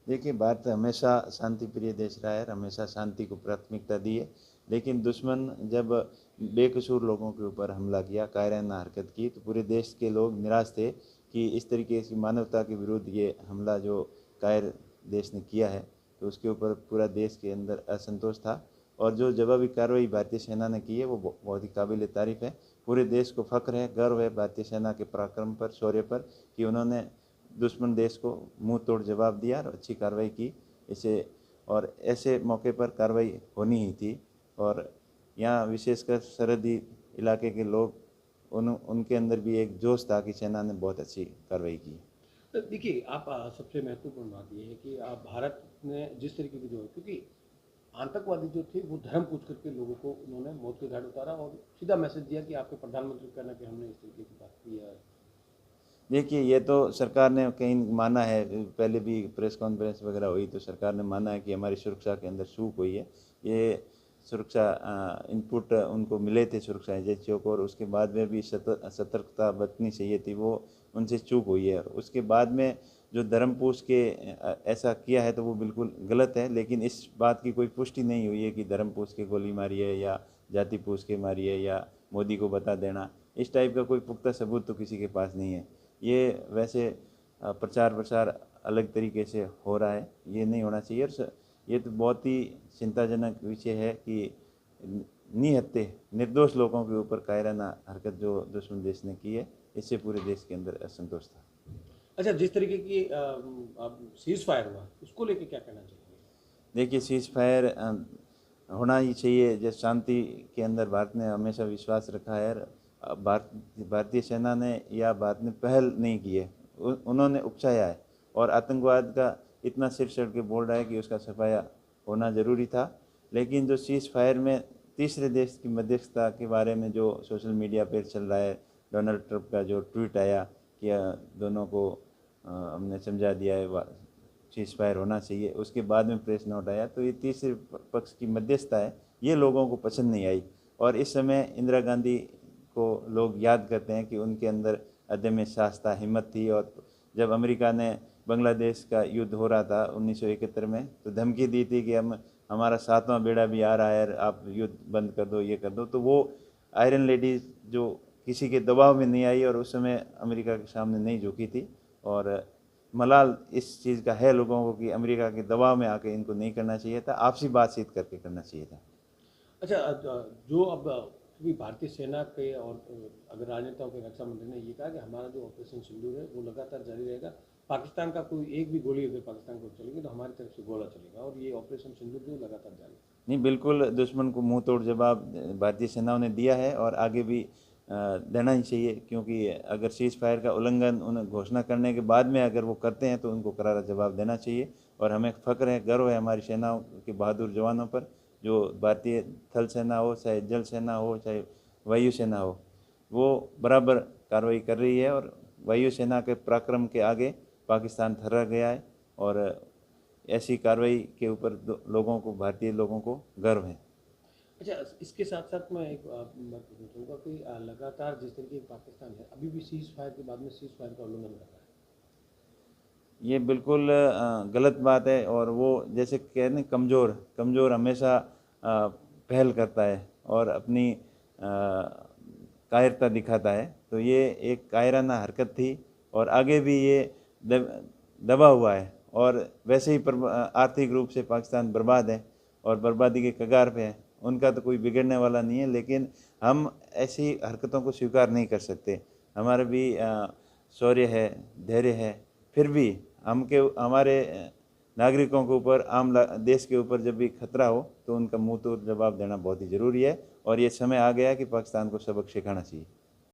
देखिए, भारत हमेशा शांति प्रिय देश रहा है, हमेशा शांति को प्राथमिकता दी है। लेकिन दुश्मन जब बेकसूर लोगों के ऊपर हमला किया, कायराना हरकत की, तो पूरे देश के लोग निराश थे कि इस तरीके की मानवता के विरुद्ध ये हमला जो कायर देश ने किया है, तो उसके ऊपर पूरा देश के अंदर असंतोष था। और जो जवाबी कार्रवाई भारतीय सेना ने की है वो बहुत ही काबिल तारीफ़ है। पूरे देश को फ़ख्र है, गर्व है भारतीय सेना के पराक्रम पर, शौर्य पर, कि उन्होंने दुश्मन देश को मुंह तोड़ जवाब दिया और अच्छी कार्रवाई की। इसे और ऐसे मौके पर कार्रवाई होनी ही थी। और यहाँ विशेषकर सरहदी इलाके के लोग, उनके अंदर भी एक जोश था कि सेना ने बहुत अच्छी कार्रवाई की। तो देखिए आप सबसे महत्वपूर्ण बात ये है कि भारत ने जिस तरीके की जो है, क्योंकि आतंकवादी जो थे वो धर्म पूछ करके लोगों को उन्होंने मौत के घाट उतारा और सीधा मैसेज दिया कि आपके प्रधानमंत्री को कहना कि हमने इस तरीके की बात की है। देखिए, ये तो सरकार ने कहीं माना है, पहले भी प्रेस कॉन्फ्रेंस वगैरह हुई तो सरकार ने माना है कि हमारी सुरक्षा के अंदर चूक हुई है। ये सुरक्षा इनपुट उनको मिले थे सुरक्षा एजेंसियों को, और उसके बाद में भी सतर्कता बरतनी चाहिए थी, वो उनसे चूक हुई है। उसके बाद में जो धर्म पूछ के ऐसा किया है तो वो बिल्कुल गलत है। लेकिन इस बात की कोई पुष्टि नहीं हुई है कि धर्म पूछ के गोली मारी है या जाति पूछ के मारी है या मोदी को बता देना, इस टाइप का कोई पुख्ता सबूत तो किसी के पास नहीं है। ये वैसे प्रचार प्रसार अलग तरीके से हो रहा है, ये नहीं होना चाहिए। और ये तो बहुत ही चिंताजनक विषय है कि निहत्थे निर्दोष लोगों के ऊपर कायराना हरकत जो दुश्मन देश ने की है, इससे पूरे देश के अंदर असंतोष था। अच्छा, जिस तरीके की सीज फायर हुआ उसको लेके क्या कहना चाहिए? देखिए, सीज फायर होना ही चाहिए। जैसे शांति के अंदर भारत ने हमेशा विश्वास रखा है। भारतीय सेना ने या भारत ने पहल नहीं की है, उन्होंने उकसाया है। और आतंकवाद का इतना सिर चढ़ के बोल रहा है कि उसका सफाया होना ज़रूरी था। लेकिन जो सीज फायर में तीसरे देश की मध्यस्थता के बारे में जो सोशल मीडिया पर चल रहा है, डोनाल्ड ट्रंप का जो ट्वीट आया कि दोनों को हमने समझा दिया है, सीज फायर होना चाहिए, उसके बाद में प्रेस नोट आया, तो ये तीसरे पक्ष की मध्यस्थता है, ये लोगों को पसंद नहीं आई। और इस समय इंदिरा गांधी को लोग याद करते हैं कि उनके अंदर अदम्य साहस था, हिम्मत थी। और जब अमेरिका ने बांग्लादेश का युद्ध हो रहा था 1971 में, तो धमकी दी थी कि हम हमारा 7वां बेड़ा भी आ रहा है, आप युद्ध बंद कर दो, ये कर दो। तो वो आयरन लेडी जो किसी के दबाव में नहीं आई और उस समय अमेरिका के सामने नहीं झुकी थी। और मलाल इस चीज़ का है लोगों को कि अमेरिका के दबाव में आके इनको नहीं करना चाहिए था, आपसी बातचीत करके करना चाहिए था। अच्छा, जो अब क्योंकि भारतीय सेना के और अगर राजनेताओं के रक्षा मंत्री ने ये कहा कि हमारा जो ऑपरेशन सिंदूर है वो लगातार जारी रहेगा, पाकिस्तान का कोई एक भी गोली अगर पाकिस्तान को चलेगी तो हमारी तरफ से गोला चलेगा, और ये ऑपरेशन सिंदूर जो लगातार जारी है। नहीं, बिल्कुल दुश्मन को मुंह तोड़ जवाब भारतीय सेनाओं ने दिया है और आगे भी देना ही चाहिए। क्योंकि अगर सीज फायर का उल्लंघन उन्हें घोषणा करने के बाद में अगर वो करते हैं तो उनको करारा जवाब देना चाहिए। और हमें फ़ख्र है, गर्व है हमारी सेनाओं के बहादुर जवानों पर, जो भारतीय थल सेना हो, चाहे जल सेना हो, चाहे वायु सेना हो, वो बराबर कार्रवाई कर रही है। और वायु सेना के पराक्रम के आगे पाकिस्तान थर्रा गया है। और ऐसी कार्रवाई के ऊपर लोगों को, भारतीय लोगों को गर्व है। अच्छा, इसके साथ साथ मैं एक बात पूछना चाहूँगा कि लगातार जिस तरीके पाकिस्तान है अभी भी सीज फायर के बाद में सीज फायर का उल्लंघन कर रहा है। ये बिल्कुल गलत बात है। और वो जैसे कह रहे कमज़ोर कमज़ोर हमेशा पहल करता है और अपनी कायरता दिखाता है। तो ये एक कायराना हरकत थी और आगे भी ये दबा हुआ है। और वैसे ही आर्थिक रूप से पाकिस्तान बर्बाद है और बर्बादी के कगार पे है। उनका तो कोई बिगड़ने वाला नहीं है, लेकिन हम ऐसी हरकतों को स्वीकार नहीं कर सकते। हमारा भी शौर्य है, धैर्य है, फिर भी हमारे नागरिकों के ऊपर, देश के ऊपर जब भी खतरा हो तो उनका मुंह तोड़ जवाब देना बहुत ही ज़रूरी है। और ये समय आ गया कि पाकिस्तान को सबक सिखाना चाहिए।